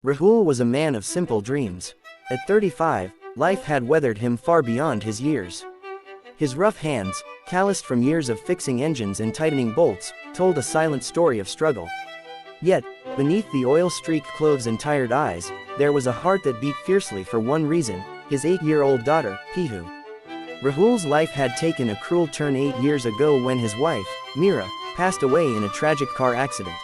Rahul was a man of simple dreams. At 35, life had weathered him far beyond his years. His rough hands, calloused from years of fixing engines and tightening bolts, told a silent story of struggle. Yet, beneath the oil-streaked clothes and tired eyes, there was a heart that beat fiercely for one reason: his 8-year-old daughter, Pihu. Rahul's life had taken a cruel turn 8 years ago when his wife, Mira, passed away in a tragic car accident.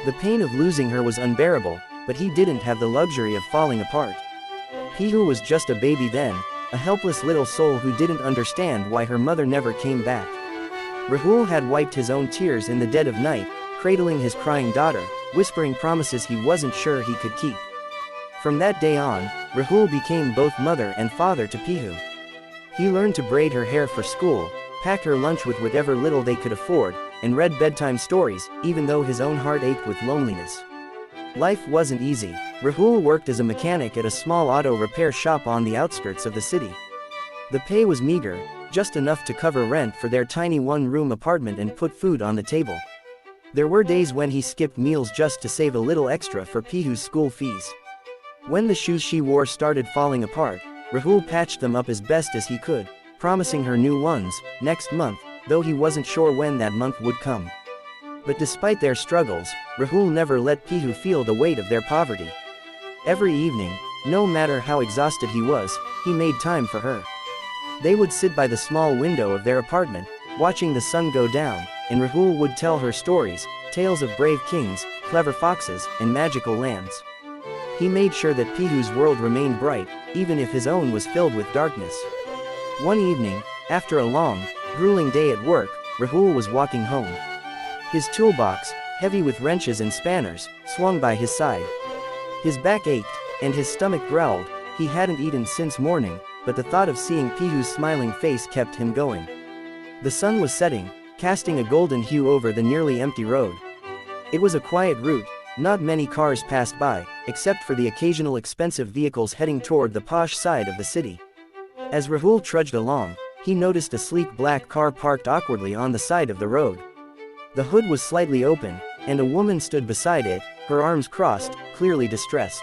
The pain of losing her was unbearable, but he didn't have the luxury of falling apart. Pihu was just a baby then, a helpless little soul who didn't understand why her mother never came back. Rahul had wiped his own tears in the dead of night, cradling his crying daughter, whispering promises he wasn't sure he could keep. From that day on, Rahul became both mother and father to Pihu. He learned to braid her hair for school, pack her lunch with whatever little they could afford, and read bedtime stories, even though his own heart ached with loneliness. Life wasn't easy. Rahul worked as a mechanic at a small auto repair shop on the outskirts of the city. The pay was meager, just enough to cover rent for their tiny one-room apartment and put food on the table. There were days when he skipped meals just to save a little extra for Pihu's school fees. When the shoes she wore started falling apart, Rahul patched them up as best as he could, promising her new ones next month, though he wasn't sure when that month would come. But despite their struggles, Rahul never let Pihu feel the weight of their poverty. Every evening, no matter how exhausted he was, he made time for her. They would sit by the small window of their apartment, watching the sun go down, and Rahul would tell her stories, tales of brave kings, clever foxes, and magical lands. He made sure that Pihu's world remained bright, even if his own was filled with darkness. One evening, after a long, grueling day at work, Rahul was walking home. His toolbox, heavy with wrenches and spanners, swung by his side. His back ached, and his stomach growled. He hadn't eaten since morning, but the thought of seeing Pihu's smiling face kept him going. The sun was setting, casting a golden hue over the nearly empty road. It was a quiet route. Not many cars passed by, except for the occasional expensive vehicles heading toward the posh side of the city. As Rahul trudged along, he noticed a sleek black car parked awkwardly on the side of the road. The hood was slightly open, and a woman stood beside it, her arms crossed, clearly distressed.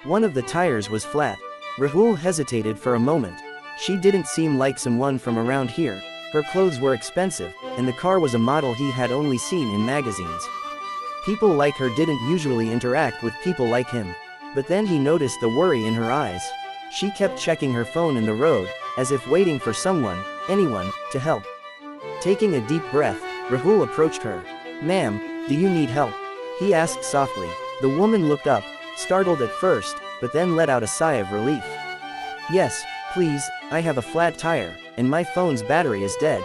One of the tires was flat. Rahul hesitated for a moment. She didn't seem like someone from around here. Her clothes were expensive, and the car was a model he had only seen in magazines. People like her didn't usually interact with people like him. But then he noticed the worry in her eyes. She kept checking her phone in the road, as if waiting for someone, anyone, to help. Taking a deep breath, Rahul approached her. "Ma'am, do you need help?" he asked softly. The woman looked up, startled at first, but then let out a sigh of relief. "Yes, please, I have a flat tire, and my phone's battery is dead.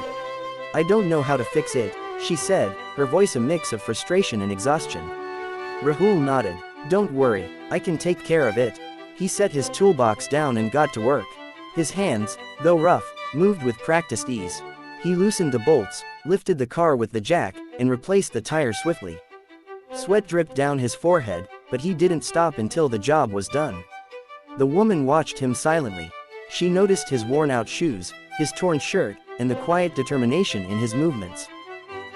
I don't know how to fix it," she said, her voice a mix of frustration and exhaustion. Rahul nodded. "Don't worry, I can take care of it." He set his toolbox down and got to work. His hands, though rough, moved with practiced ease. He loosened the bolts, lifted the car with the jack, and replaced the tire swiftly. Sweat dripped down his forehead, but he didn't stop until the job was done. The woman watched him silently. She noticed his worn-out shoes, his torn shirt, and the quiet determination in his movements.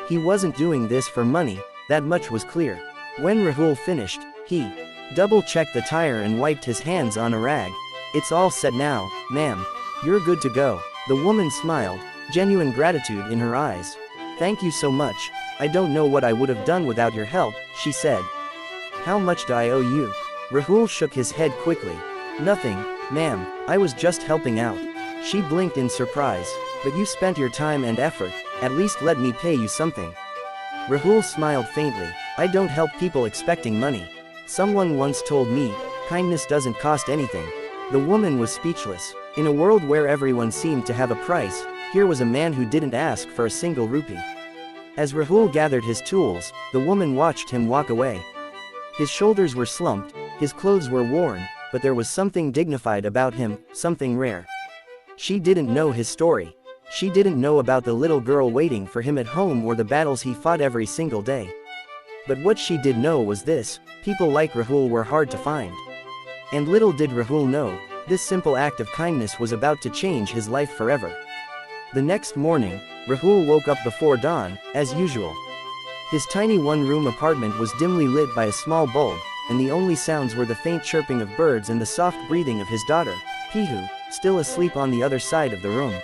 He wasn't doing this for money, that much was clear. When Rahul finished, he double-checked the tire and wiped his hands on a rag. "It's all set now, ma'am. You're good to go." The woman smiled, genuine gratitude in her eyes. "Thank you so much. I don't know what I would have done without your help," she said. "How much do I owe you?" Rahul shook his head quickly. "Nothing, ma'am, I was just helping out." She blinked in surprise. "But you spent your time and effort, at least let me pay you something." Rahul smiled faintly. "I don't help people expecting money. Someone once told me, kindness doesn't cost anything." The woman was speechless. In a world where everyone seemed to have a price, here was a man who didn't ask for a single rupee. As Rahul gathered his tools, the woman watched him walk away. His shoulders were slumped, his clothes were worn, but there was something dignified about him, something rare. She didn't know his story. She didn't know about the little girl waiting for him at home or the battles he fought every single day. But what she did know was this: people like Rahul were hard to find. And little did Rahul know, this simple act of kindness was about to change his life forever. The next morning, Rahul woke up before dawn, as usual. His tiny one-room apartment was dimly lit by a small bulb, and the only sounds were the faint chirping of birds and the soft breathing of his daughter, Pihu, still asleep on the other side of the room.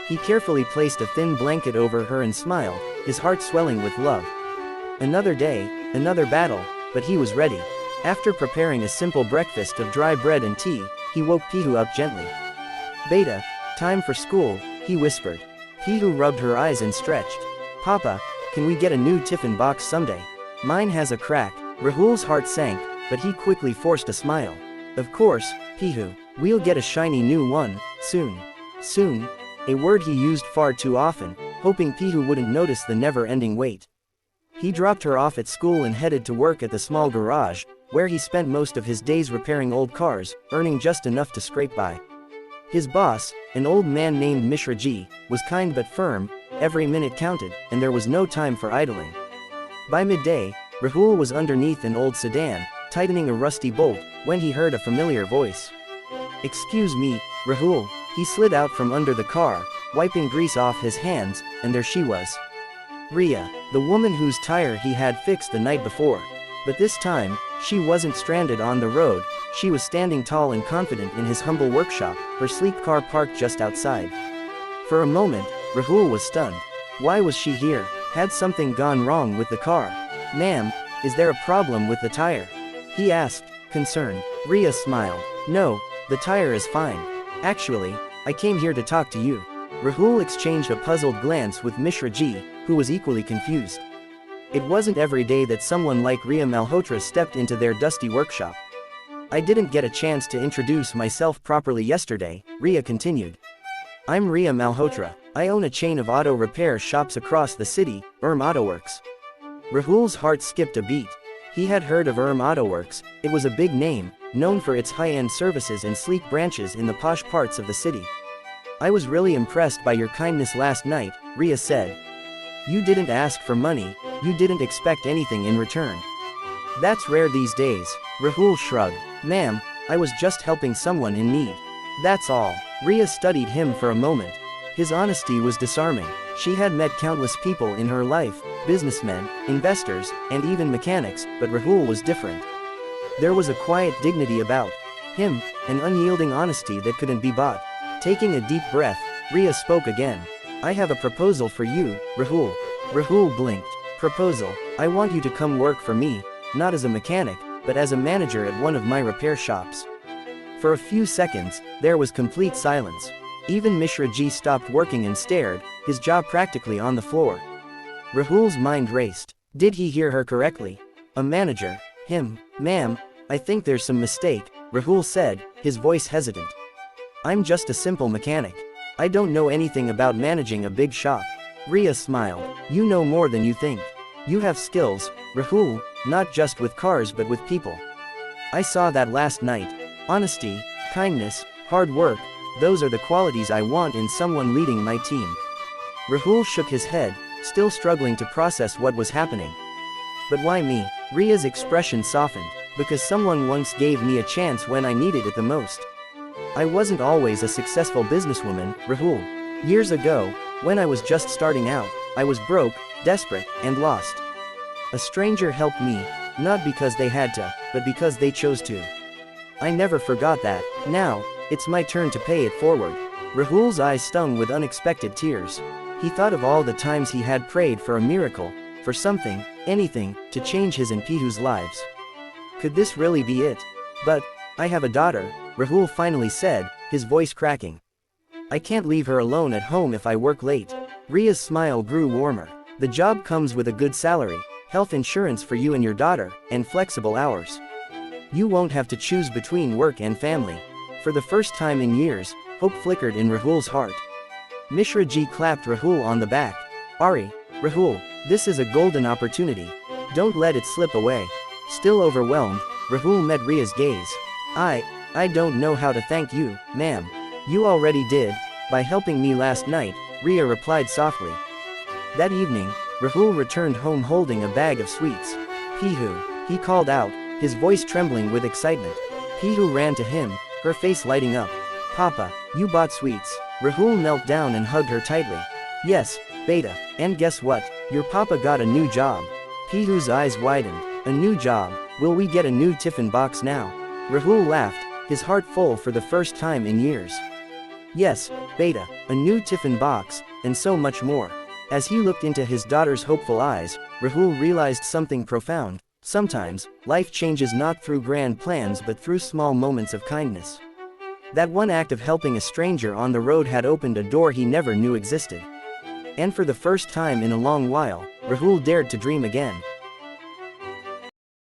He carefully placed a thin blanket over her and smiled, his heart swelling with love. Another day, another battle, but he was ready. After preparing a simple breakfast of dry bread and tea, he woke Pihu up gently. "Beta, time for school," he whispered. Pihu rubbed her eyes and stretched. "Papa, can we get a new tiffin box someday? Mine has a crack." Rahul's heart sank, but he quickly forced a smile. "Of course, Pihu, we'll get a shiny new one, soon." Soon, a word he used far too often, hoping Pihu wouldn't notice the never-ending wait. He dropped her off at school and headed to work at the small garage, where he spent most of his days repairing old cars, earning just enough to scrape by. His boss, an old man named Mishra Ji, was kind but firm. Every minute counted, and there was no time for idling. By midday, Rahul was underneath an old sedan, tightening a rusty bolt, when he heard a familiar voice. "Excuse me, Rahul." He slid out from under the car, wiping grease off his hands, and there she was. Riya, the woman whose tire he had fixed the night before. But this time, she wasn't stranded on the road. She was standing tall and confident in his humble workshop, her sleek car parked just outside. For a moment, Rahul was stunned. Why was she here? Had something gone wrong with the car? "Ma'am, is there a problem with the tire?" he asked, concerned. Riya smiled. "No, the tire is fine. Actually, I came here to talk to you." Rahul exchanged a puzzled glance with Mishra Ji, who was equally confused. It wasn't every day that someone like Riya Malhotra stepped into their dusty workshop. "I didn't get a chance to introduce myself properly yesterday," Riya continued. "I'm Riya Malhotra. I own a chain of auto repair shops across the city, Auto Works." Rahul's heart skipped a beat. He had heard of Auto Works. It was a big name, known for its high-end services and sleek branches in the posh parts of the city. "I was really impressed by your kindness last night," Riya said. "You didn't ask for money, you didn't expect anything in return." "That's rare these days," Rahul shrugged. "Ma'am, I was just helping someone in need. That's all." Riya studied him for a moment. His honesty was disarming. She had met countless people in her life, businessmen, investors, and even mechanics, but Rahul was different. There was a quiet dignity about him, an unyielding honesty that couldn't be bought. Taking a deep breath, Riya spoke again. "I have a proposal for you, Rahul." Rahul blinked. "Proposal? I want you to come work for me, not as a mechanic, but as a manager at one of my repair shops." For a few seconds, there was complete silence. Even Mishra Ji stopped working and stared, his jaw practically on the floor. Rahul's mind raced. Did he hear her correctly? A manager? Him? "Ma'am, I think there's some mistake," Rahul said, his voice hesitant. "I'm just a simple mechanic. I don't know anything about managing a big shop." Riya smiled. "You know more than you think. You have skills, Rahul, not just with cars but with people. I saw that last night. Honesty, kindness, hard work, those are the qualities I want in someone leading my team." Rahul shook his head, still struggling to process what was happening. "But why me?" Riya's expression softened. "Because someone once gave me a chance when I needed it the most. I wasn't always a successful businesswoman, Rahul. Years ago, when I was just starting out, I was broke, desperate, and lost. A stranger helped me, not because they had to, but because they chose to. I never forgot that. Now, it's my turn to pay it forward." Rahul's eyes stung with unexpected tears. He thought of all the times he had prayed for a miracle, for something, anything, to change his and Pihu's lives. Could this really be it? "But, I have a daughter," Rahul finally said, his voice cracking. "I can't leave her alone at home if I work late." Riya's smile grew warmer. "The job comes with a good salary, health insurance for you and your daughter, and flexible hours. You won't have to choose between work and family." For the first time in years, hope flickered in Rahul's heart. Mishra Ji clapped Rahul on the back. Rahul, this is a golden opportunity. Don't let it slip away." Still overwhelmed, Rahul met Riya's gaze. I don't know how to thank you, ma'am." "You already did, by helping me last night," Riya replied softly. That evening, Rahul returned home holding a bag of sweets. "Pihu," he called out, his voice trembling with excitement. Pihu ran to him, her face lighting up. "Papa, you bought sweets." Rahul knelt down and hugged her tightly. "Yes, beta, and guess what? Your papa got a new job." Pihu's eyes widened. "A new job? Will we get a new tiffin box now? Rahul laughed, his heart full for the first time in years. Yes, beta, a new tiffin box, and so much more. As he looked into his daughter's hopeful eyes, Rahul realized something profound. Sometimes, life changes not through grand plans but through small moments of kindness. That one act of helping a stranger on the road had opened a door he never knew existed. And for the first time in a long while, Rahul dared to dream again.